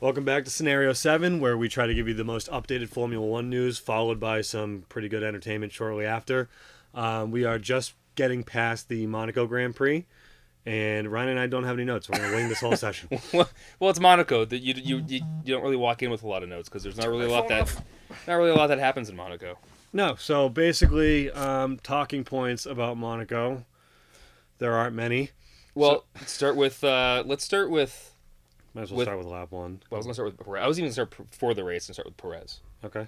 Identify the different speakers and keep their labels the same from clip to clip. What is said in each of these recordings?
Speaker 1: Welcome back to Scenario 7, where we try to give you the most updated Formula One news, followed by some pretty good entertainment shortly after. We are just getting past the Monaco Grand Prix, and Ryan and I don't have any notes. We're going to wing this whole session.
Speaker 2: Well, it's Monaco. That you don't really walk in with a lot of notes because there's not really a lot that happens in Monaco.
Speaker 1: No, so basically, talking points about Monaco. There aren't many.
Speaker 2: Well, let's start with.
Speaker 1: Might as well start with lap one.
Speaker 2: Well, I was going to start with Perez. I was even going to start before the race and start with Perez.
Speaker 1: Okay.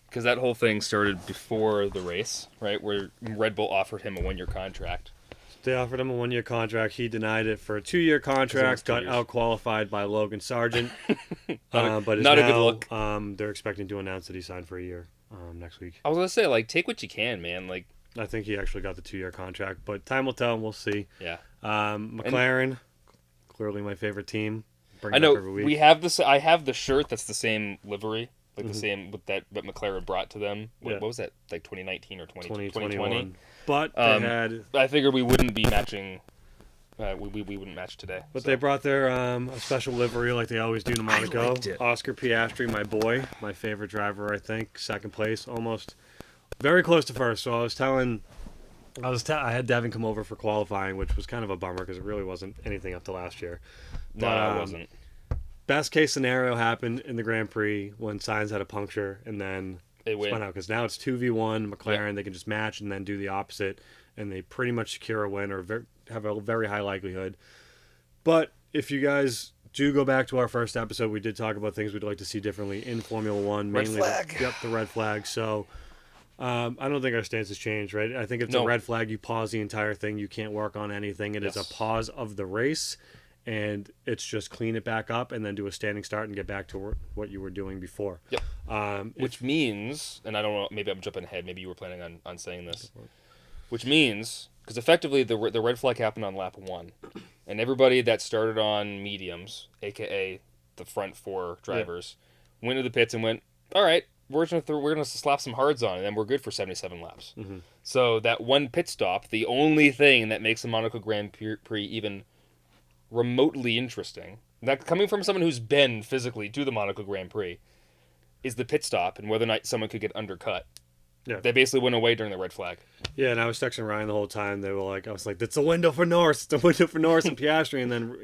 Speaker 2: Because that whole thing started before the race, right? Where Red Bull offered him a 1-year contract.
Speaker 1: They offered him a 1-year contract. He denied it for a 2-year contract. Got out-qualified by Logan Sargent. But
Speaker 2: not
Speaker 1: now,
Speaker 2: a good look.
Speaker 1: They're expecting to announce that he signed for a year next week.
Speaker 2: I was going to say, like, take what you can, man. Like,
Speaker 1: I think he actually got the 2-year contract, but time will tell. We'll see.
Speaker 2: Yeah.
Speaker 1: McLaren, clearly my favorite team.
Speaker 2: I know we have this. I have the shirt that's the same livery, like the same with that McLaren brought to them. What was that? Like 2019 or 2020?
Speaker 1: But they had.
Speaker 2: I figured we wouldn't be matching. We wouldn't match today.
Speaker 1: But they brought their a special livery like they always do to Monaco.
Speaker 2: I liked it.
Speaker 1: Oscar Piastri, my boy, my favorite driver. I think second place, almost very close to first. So I had Devin come over for qualifying, which was kind of a bummer because it really wasn't anything up to last year.
Speaker 2: No, it wasn't.
Speaker 1: Best case scenario happened in the Grand Prix when Sainz had a puncture and then spun out because now it's 2v1 McLaren. Yep. They can just match and then do the opposite, and they pretty much secure a win or have a very high likelihood. But if you guys do go back to our first episode, we did talk about things we'd like to see differently in Formula One.
Speaker 2: Red flag.
Speaker 1: The red flag. So I don't think our stance has changed, right? I think if it's a red flag, you pause the entire thing. You can't work on anything. It is a pause of the race. And it's just clean it back up and then do a standing start and get back to what you were doing before.
Speaker 2: Yep. Which means, and I don't know, maybe I'm jumping ahead. Maybe you were planning on saying this. Which means, because effectively the red flag happened on lap 1. And everybody that started on mediums, a.k.a. the front 4 drivers, went to the pits and went, all right, we're gonna slap some hards on and then we're good for 77 laps. Mm-hmm. So that one pit stop, the only thing that makes the Monaco Grand Prix even remotely interesting, that coming from someone who's been physically to the Monaco Grand Prix, is the pit stop and whether or not someone could get undercut. Yeah. They basically went away during the red flag.
Speaker 1: Yeah, and I was texting Ryan the whole time. They were like, I was like, it's a window for Norris. It's a window for Norris and Piastri. And then,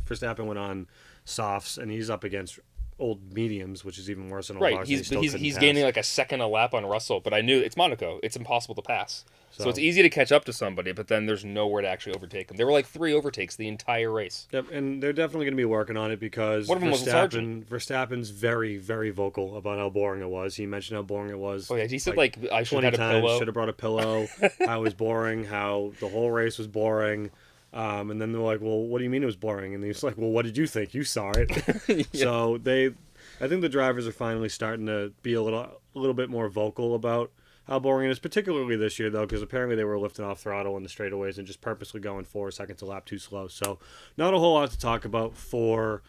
Speaker 1: Verstappen went on softs and he's up against old mediums, which is even worse than old
Speaker 2: right. He's gaining like a second a lap on Russell, but I knew it's Monaco. It's impossible to pass. So it's easy to catch up to somebody, but then there's nowhere to actually overtake them. There were like 3 overtakes the entire race.
Speaker 1: Yep, and they're definitely going to be working on it because
Speaker 2: one of them was
Speaker 1: Verstappen's very, very vocal about how boring it was. He mentioned how boring it was.
Speaker 2: Oh yeah, he said like I should have had a pillow.
Speaker 1: Should have brought a pillow. How it was boring. How the whole race was boring. And then they're like, well, what do you mean it was boring? And he's like, well, what did you think? You saw it.
Speaker 2: Yeah.
Speaker 1: So I think the drivers are finally starting to be a little bit more vocal about how boring it is, particularly this year, though, because apparently they were lifting off throttle in the straightaways and just purposely going 4 seconds a lap too slow. So not a whole lot to talk about for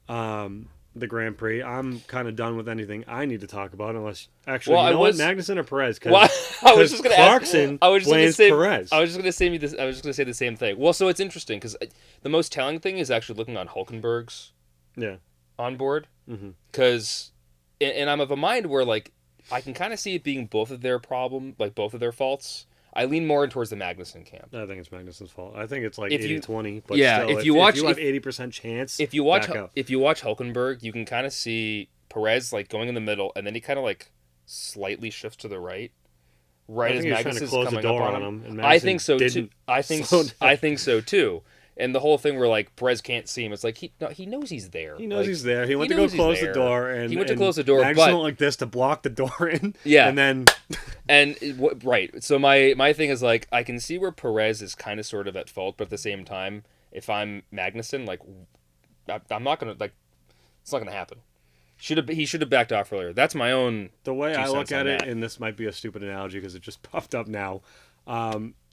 Speaker 1: the Grand Prix. I'm kind of done with anything I need to talk about, unless actually, Magnussen or Perez?
Speaker 2: I was just going to
Speaker 1: Clarkson blames Perez.
Speaker 2: I was just going to say the same thing. Well, so it's interesting because the most telling thing is actually looking on Hülkenberg's on board, because and I'm of a mind where like I can kind of see it being both of their both of their faults. I lean more towards the Magnussen camp.
Speaker 1: I think it's Magnussen's fault. I think it's like 80-20. But
Speaker 2: still,
Speaker 1: if you have 80% chance,
Speaker 2: if you watch Hülkenberg, you can kind of see Perez like going in the middle, and then he kind of like slightly shifts to the right as Magnussen's coming up on him. I think so too. I think so too. And the whole thing where like Perez can't see him, it's like he knows he's there.
Speaker 1: He knows he's there. He went to go close the door, and
Speaker 2: he went to close the door.
Speaker 1: Magnussen went like this to block the door in.
Speaker 2: Yeah,
Speaker 1: and then
Speaker 2: right. So my thing is like I can see where Perez is kind of sort of at fault, but at the same time, if I'm Magnussen, like I'm not gonna like it's not gonna happen. He should have backed off earlier. That's my own.
Speaker 1: The way I look at it, and this might be a stupid analogy because it just popped up now.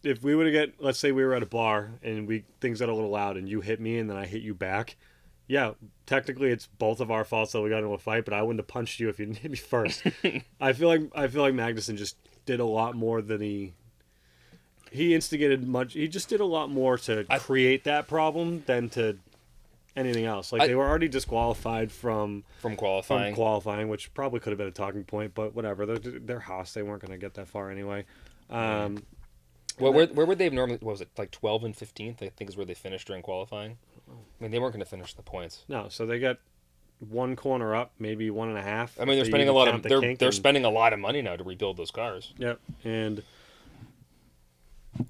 Speaker 1: If we were to let's say we were at a bar and things got a little loud and you hit me and then I hit you back, yeah, technically it's both of our faults that we got into a fight, but I wouldn't have punched you if you didn't hit me first. I feel like Magnussen just did a lot more than he instigated much. He just did a lot more to create that problem than to anything else. Like they were already disqualified from
Speaker 2: qualifying.
Speaker 1: which probably could have been a talking point, but whatever. They're Haas. They weren't going to get that far anyway.
Speaker 2: Well, where would they have normally? What was it, like 12 and 15th? I think is where they finished during qualifying. I mean, they weren't going to finish the points.
Speaker 1: No, so they got one corner up, maybe 1.5.
Speaker 2: I mean, they're spending a lot of they're spending a lot of money now to rebuild those cars.
Speaker 1: Yep, and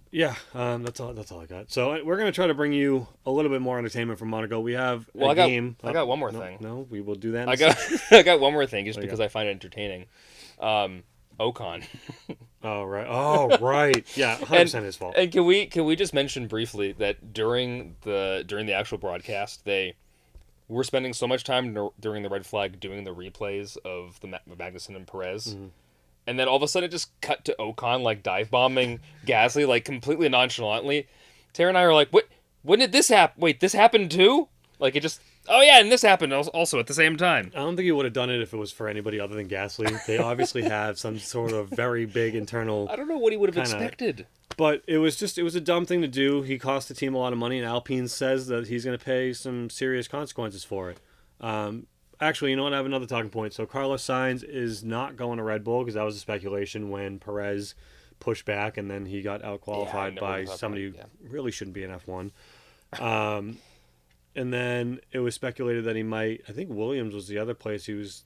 Speaker 1: yeah, that's all I got. So we're gonna try to bring you a little bit more entertainment from Monaco. We have a game.
Speaker 2: I got one more thing.
Speaker 1: No, we will do that.
Speaker 2: I got one more thing just because I find it entertaining. Ocon.
Speaker 1: Oh right. Yeah, 100% his fault.
Speaker 2: And can we just mention briefly that during the actual broadcast they were spending so much time during the red flag doing the replays of the Magnussen and Perez. Mm-hmm. And then all of a sudden it just cut to Ocon like dive bombing Gasly like completely nonchalantly. Tara and I are like, "What? When did this happen? Wait, this happened too?" Like it just. Oh yeah, and this happened also at the same time.
Speaker 1: I don't think he would have done it if it was for anybody other than Gasly. They obviously have some sort of very big internal.
Speaker 2: I don't know what he would have expected.
Speaker 1: But it was a dumb thing to do. He cost the team a lot of money, and Alpine says that he's going to pay some serious consequences for it. Actually, you know what? I have another talking point. So Carlos Sainz is not going to Red Bull because that was a speculation when Perez pushed back, and then he got out-qualified by somebody who really shouldn't be an F1. And then it was speculated that he might. I think Williams was the other place it was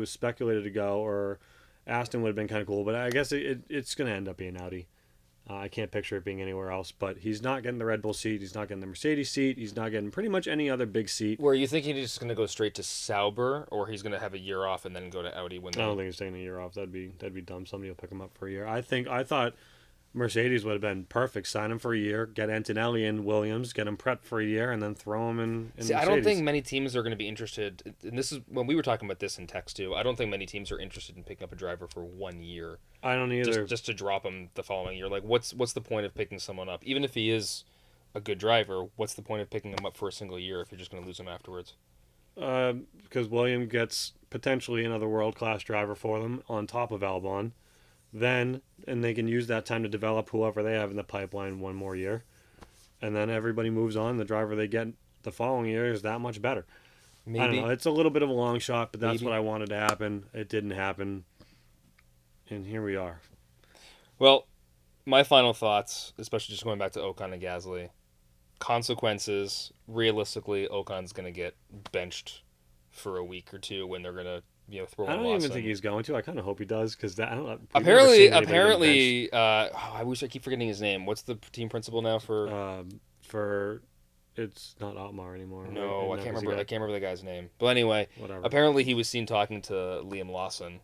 Speaker 1: speculated to go, or Aston would have been kind of cool. But I guess it's going to end up being Audi. I can't picture it being anywhere else. But he's not getting the Red Bull seat. He's not getting the Mercedes seat. He's not getting pretty much any other big seat.
Speaker 2: Were you thinking he's just going to go straight to Sauber, or he's going to have a year off and then go to Audi?
Speaker 1: I don't think he's taking a year off. That'd be dumb. Somebody will pick him up for a year. I thought Mercedes would have been perfect. Sign him for a year, get Antonelli and Williams, get him prepped for a year, and then throw him in
Speaker 2: See,
Speaker 1: Mercedes.
Speaker 2: I don't think many teams are going to be interested. And this is when we were talking about this in text too. I don't think many teams are interested in picking up a driver for 1 year.
Speaker 1: I don't either.
Speaker 2: Just to drop him the following year. Like, what's the point of picking someone up? Even if he is a good driver, what's the point of picking him up for a single year if you're just going to lose him afterwards?
Speaker 1: Because Williams gets potentially another world-class driver for them on top of Albon. And they can use that time to develop whoever they have in the pipeline one more year. And then everybody moves on. The driver they get the following year is that much better. Maybe. I don't know. It's a little bit of a long shot, but that's what I wanted to happen. It didn't happen. And here we are.
Speaker 2: Well, my final thoughts, especially just going back to Ocon and Gasly, consequences, realistically, Ocon's going to get benched for a week or two when they're going to throw
Speaker 1: I don't even think he's going to. I kind of hope he does because I don't know.
Speaker 2: Apparently, I wish I keep forgetting his name. What's the team principal now for?
Speaker 1: It's not Otmar anymore.
Speaker 2: No, right? I can't remember. I can't remember the guy's name. But anyway, whatever. Apparently he was seen talking to Liam Lawson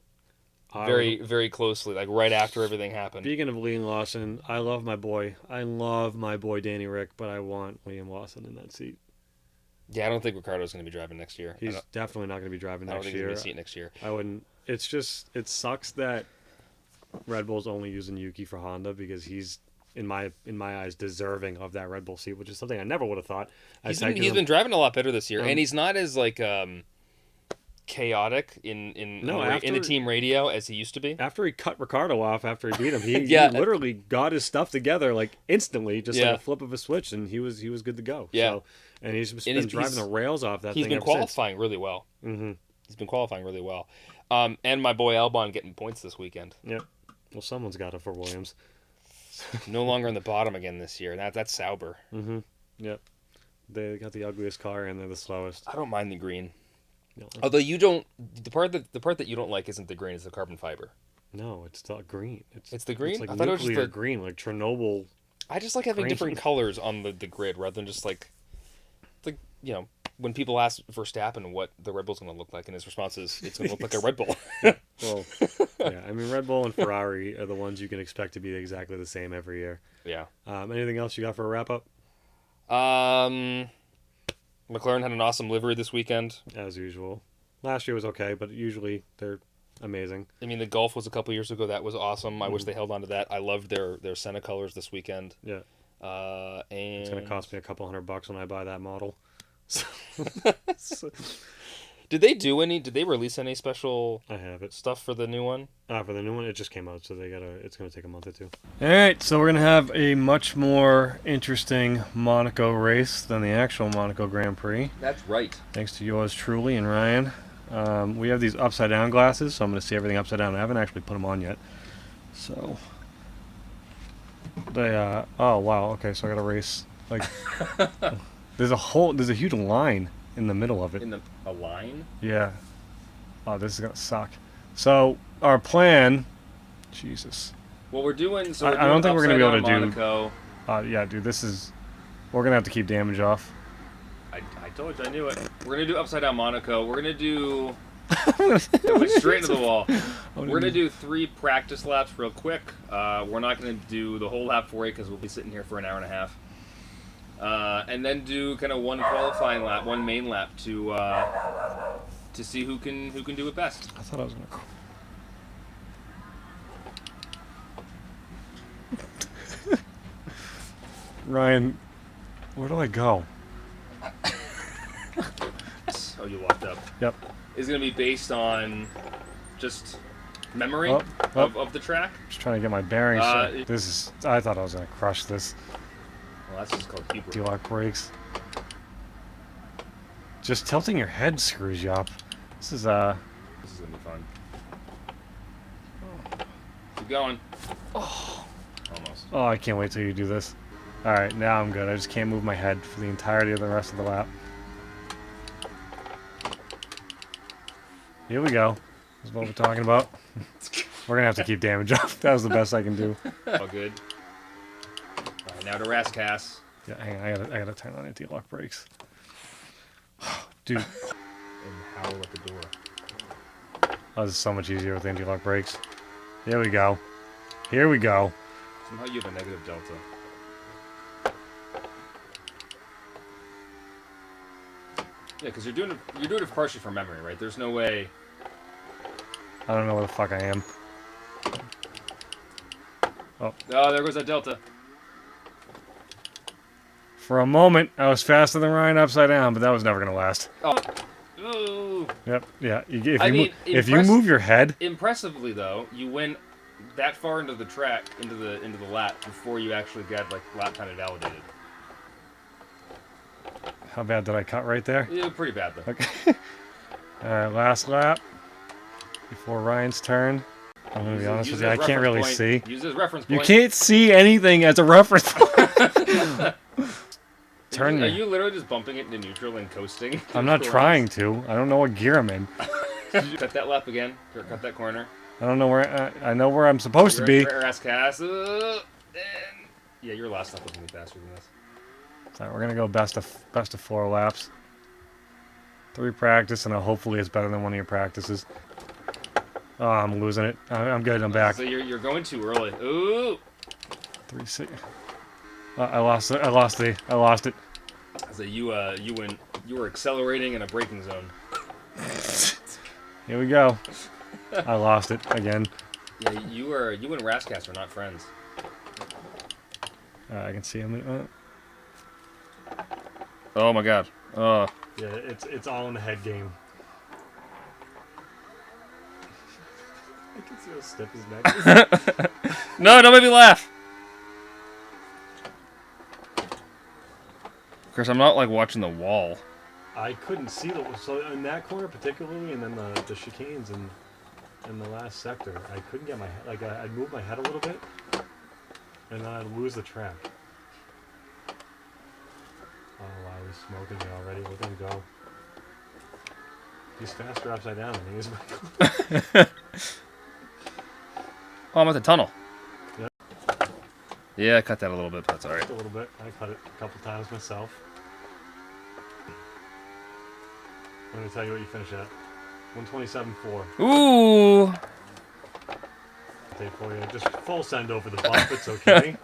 Speaker 2: very, very closely, like right after everything happened.
Speaker 1: Speaking of Liam Lawson, I love my boy. I love my boy Danny Rick, but I want Liam Lawson in that seat.
Speaker 2: Yeah, I don't think Ricardo's going to be driving next year.
Speaker 1: He's definitely not going to be driving next year.
Speaker 2: I don't think he's going to be seat next year.
Speaker 1: I wouldn't. It's just, it sucks that Red Bull's only using Yuki for Honda because he's, in my eyes, deserving of that Red Bull seat, which is something I never would have thought.
Speaker 2: He's been driving a lot better this year, and he's not as like chaotic in the team radio as he used to be.
Speaker 1: After he cut Ricardo off, after he beat him, he literally got his stuff together like instantly, just like a flip of a switch, and he was good to go.
Speaker 2: Yeah.
Speaker 1: So, and he's been driving the rails off that thing.
Speaker 2: He's been qualifying really well.
Speaker 1: Mm-hmm.
Speaker 2: He's been qualifying really well. And my boy Albon getting points this weekend.
Speaker 1: Yep. Well, someone's got it for Williams.
Speaker 2: No longer in the bottom again this year. That's Sauber.
Speaker 1: Mm-hmm. Yep. They got the ugliest car and they're the slowest.
Speaker 2: I don't mind the green. No. Although you don't, the part that you don't like isn't the green; it's the carbon fiber.
Speaker 1: No, it's the green.
Speaker 2: It's the green.
Speaker 1: It's like
Speaker 2: I thought
Speaker 1: nuclear
Speaker 2: it was the
Speaker 1: green, like Chernobyl.
Speaker 2: I just like having different colors on the grid rather than just like when people ask Verstappen what the Red Bull's going to look like, and his response is it's going to look like a Red Bull.
Speaker 1: Well, yeah, I mean Red Bull and Ferrari are the ones you can expect to be exactly the same every year.
Speaker 2: Yeah.
Speaker 1: Anything else you got for a wrap up?
Speaker 2: McLaren had an awesome livery this weekend.
Speaker 1: As usual. Last year was okay, but usually they're amazing.
Speaker 2: I mean, the Gulf was a couple years ago. That was awesome. I wish they held on to that. I loved their Senna colors this weekend.
Speaker 1: Yeah.
Speaker 2: And
Speaker 1: it's going to cost me $200 when I buy that model.
Speaker 2: Did they release any special
Speaker 1: I have it.
Speaker 2: stuff for the new one?
Speaker 1: For the new one, it just came out, so it's gonna take a month or two. All right, so we're gonna have a much more interesting Monaco race than the actual Monaco Grand Prix.
Speaker 2: That's right.
Speaker 1: Thanks to yours truly and Ryan. We have these upside down glasses, so I'm gonna see everything upside down. I haven't actually put them on yet, so they. Oh wow. Okay, so I gotta race like. There's a huge line in the middle of it.
Speaker 2: A line?
Speaker 1: Yeah. Oh, this is gonna suck. So our plan, Jesus.
Speaker 2: Well, we're doing. So
Speaker 1: I don't think we're gonna be able to
Speaker 2: Monaco.
Speaker 1: do. Yeah, dude, we're gonna have to keep damage off.
Speaker 2: I told you, I knew it. We're gonna do upside down Monaco. We're gonna do. It went straight into the wall. We're gonna do 3 practice laps real quick. We're not gonna do the whole lap for you because we'll be sitting here for an hour and a half. And then do kind of 1 qualifying lap, 1 main lap to see who can do it best.
Speaker 1: I thought I was gonna. Ryan, where do I go?
Speaker 2: Oh, you walked up.
Speaker 1: Yep.
Speaker 2: Is going to be based on just memory of the track.
Speaker 1: Just trying to get my bearings. I thought I was gonna crush this.
Speaker 2: Well, that's just called hubris.
Speaker 1: D-lock brakes. Just tilting your head screws you up. This is
Speaker 2: gonna be fun. Keep going.
Speaker 1: Oh.
Speaker 2: Almost.
Speaker 1: Oh, I can't wait till you do this. All right, now I'm good. I just can't move my head for the entirety of the rest of the lap. Here we go. This is what we're talking about. We're gonna have to keep damage off. That was the best I can do.
Speaker 2: All good. All right, now to Rascass.
Speaker 1: Yeah, hang on. I gotta turn on anti-lock brakes. Dude.
Speaker 2: And howl at the door.
Speaker 1: Oh, this is so much easier with anti-lock brakes. Here we go. Here we go.
Speaker 2: Somehow you have a negative delta. Yeah, because you're doing it partially from memory, right? There's no way.
Speaker 1: I don't know where the fuck I am.
Speaker 2: Oh, there goes that delta.
Speaker 1: For a moment, I was faster than Ryan upside down, but that was never gonna last.
Speaker 2: Oh. Ooh.
Speaker 1: Yep. Yeah. If you move your head.
Speaker 2: Impressively, though, you went that far into the track, into the lap before you actually got like lap time validated.
Speaker 1: How bad did I cut right there?
Speaker 2: Yeah, pretty bad though.
Speaker 1: Okay. All right, last lap before Ryan's turn. I'm gonna be honest with you, I can't really see.
Speaker 2: Use this reference point.
Speaker 1: You can't see anything as a reference point. Turn.
Speaker 2: Are you literally just bumping it into neutral and coasting?
Speaker 1: I'm not trying to. I don't know what gear I'm in.
Speaker 2: Did you cut that lap again? Or cut that corner?
Speaker 1: I don't know where. I know where I'm supposed to be.
Speaker 2: Rascass. Yeah, your last lap was gonna be faster than this.
Speaker 1: So we're gonna go best of 4 laps. 3 practice, and hopefully it's better than one of your practices. Oh, I'm losing it. I'm good. I'm back.
Speaker 2: So you're going too early. Ooh.
Speaker 1: 3 6. I lost it. I lost it.
Speaker 2: So you were accelerating in a braking zone.
Speaker 1: Here we go. I lost it again.
Speaker 2: Yeah, you and Rascass are not friends.
Speaker 1: I can see him.
Speaker 2: Oh my god.
Speaker 1: Yeah, it's all in the head game. I can see how stiff his neck is.
Speaker 2: No, don't make me laugh. Of course, I'm not like watching the wall.
Speaker 1: I couldn't see so in that corner particularly, and then the chicanes in the last sector. I couldn't get my head. I'd move my head a little bit, and then I'd lose the track. Oh wow, he's smoking me already. We're gonna go. He's faster upside down than he is.
Speaker 2: Oh, I'm at the tunnel.
Speaker 1: Yep.
Speaker 2: Yeah, I cut that a little bit, but that's alright.
Speaker 1: Just a little bit. I cut it a couple times myself. I'm gonna tell you what you finish at. 127.4.
Speaker 2: Ooh.
Speaker 1: For you. Just full send over the bump. It's okay.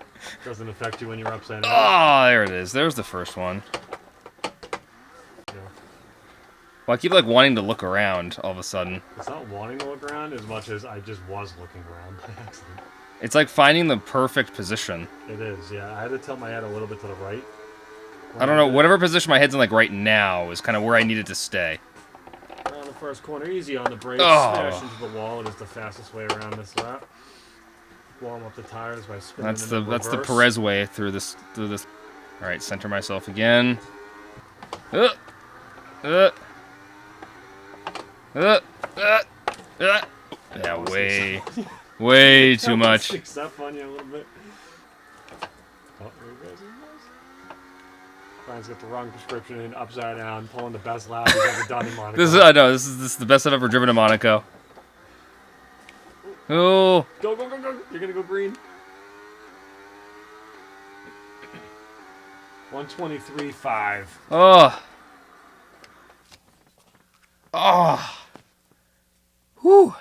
Speaker 1: Doesn't affect you when you're upside down.
Speaker 2: Oh, there it is. There's the first one.
Speaker 1: Yeah.
Speaker 2: Well, I keep like wanting to look around all of a sudden.
Speaker 1: It's not wanting to look around as much as I just was looking around by accident.
Speaker 2: It's like finding the perfect position.
Speaker 1: It is, yeah. I had to tilt my head a little bit to the right.
Speaker 2: I don't know. Whatever position my head's in like right now is kind of where I need it to stay.
Speaker 1: first corner easy on the brakes.
Speaker 2: Oh.
Speaker 1: Smash into the wall. It is the fastest way around this lap. Warm up the tires by spinning them in
Speaker 2: That's the
Speaker 1: reverse.
Speaker 2: Perez way through this. All right, center myself again. Yeah, way too much.
Speaker 1: Sticks up on you a little bit. Oh, here he goes. Brian's got the wrong prescription in, upside down, pulling the best lap he's ever done in Monaco.
Speaker 2: This is the best I've ever driven in Monaco. Oh.
Speaker 1: Go, go, go, go. You're going to go green. 123.5.
Speaker 2: Oh. Oh. Whew.